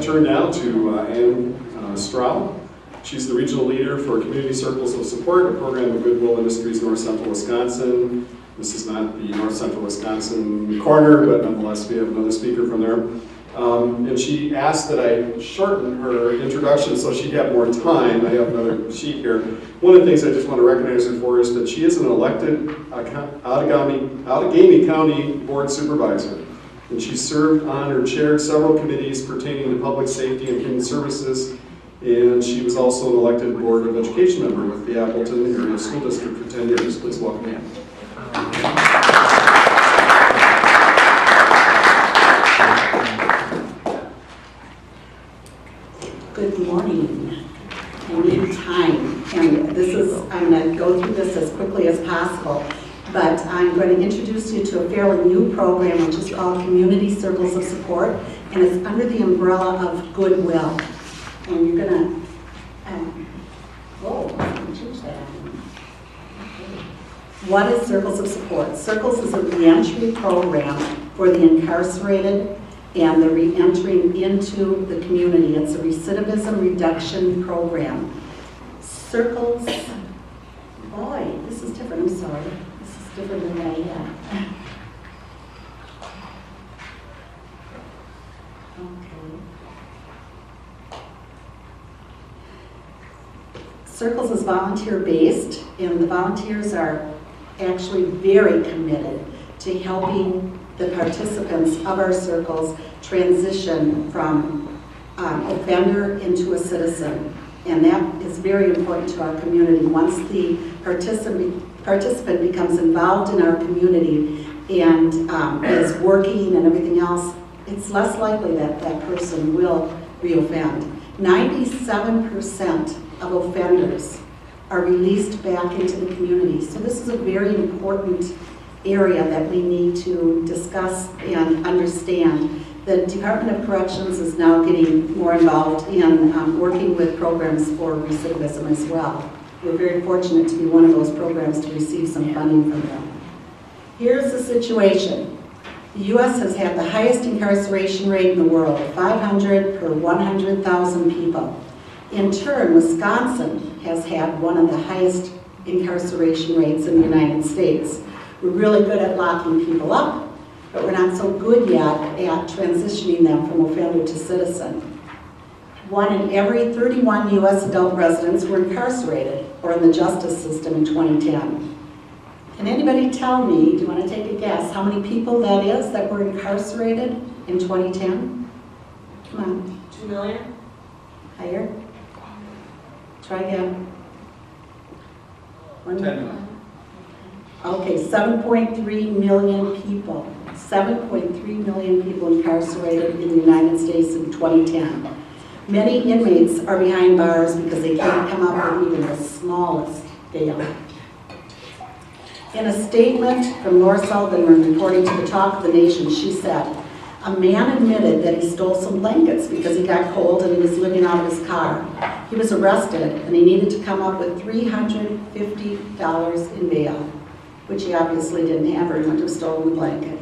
turn now to Ann Stroud. She's the regional leader for Community Circles of Support, a program of Goodwill Industries North Central Wisconsin. This is not the North Central Wisconsin corner, but nonetheless we have another speaker from there. And she asked that I shorten her introduction so she'd have more time. I have another sheet here. One of the things I just want to recognize her for is that she is an elected Outagamie County Board Supervisor. And she served on or chaired several committees pertaining to public safety and human services. And she was also an elected Board of Education member with the Appleton Area School District for 10 years. Please welcome Ann. Good morning. I need time, and I'm going to go through this as quickly as possible, but I'm going to introduce you to a fairly new program which is called Community Circles of Support, and it's under the umbrella of Goodwill. And you're going to, change that. What is Circles of Support? Circles is a reentry program for the incarcerated and the re-entering into the community. It's a recidivism reduction program. Circles, boy, this is different, I'm sorry. This is different than I had. Okay. Circles is volunteer-based, and the volunteers are actually very committed to helping the participants of our circles transition from offender into a citizen. And that is very important to our community. Once the participant becomes involved in our community and is working and everything else, it's less likely that that person will reoffend. 97% of offenders are released back into the community. So this is a very important area that we need to discuss and understand. The Department of Corrections is now getting more involved in working with programs for recidivism as well. We're very fortunate to be one of those programs to receive some funding from them. Here's the situation. The U.S. has had the highest incarceration rate in the world, 500 per 100,000 people. In turn, Wisconsin has had one of the highest incarceration rates in the United States. We're really good at locking people up, but we're not so good yet at transitioning them from offender to citizen. 1 in every 31 U.S. adult residents were incarcerated or in the justice system in 2010. Can anybody tell me, do you want to take a guess, how many people that is that were incarcerated in 2010? Come on. 2 million? Higher? Try again. 10 million. Okay, 7.3 million people. 7.3 million people incarcerated in the United States in 2010. Many inmates are behind bars because they can't come up with even the smallest bail. In a statement from Laura Sullivan reporting to the Talk of the Nation, she said, "A man admitted that he stole some blankets because he got cold and he was living out of his car. He was arrested and he needed to come up with $350 in bail," which he obviously didn't have, or he wouldn't have stolen the blanket.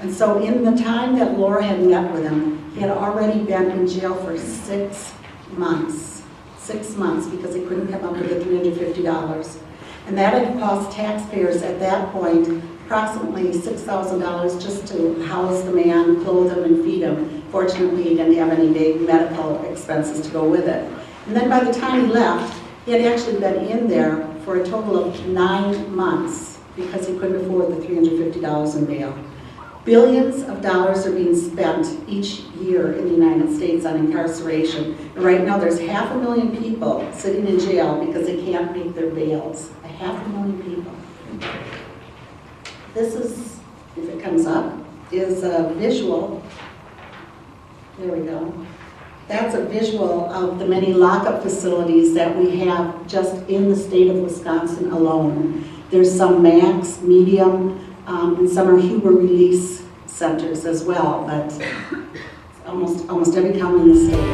And so in the time that Laura had met with him, he had already been in jail for 6 months. 6 months because he couldn't come up with the $350. And that had cost taxpayers at that point approximately $6,000 just to house the man, clothe him, and feed him. Fortunately, he didn't have any big medical expenses to go with it. And then by the time he left, he had actually been in there for a total of 9 months because he couldn't afford the $350 in bail. Billions of dollars are being spent each year in the United States on incarceration. And right now there's 500,000 people sitting in jail because they can't make their bails. 500,000 people. This is, if it comes up, is a visual. There we go. That's a visual of the many lockup facilities that we have just in the state of Wisconsin alone. There's some max, medium, and some are Huber release centers as well, but almost every county in the state.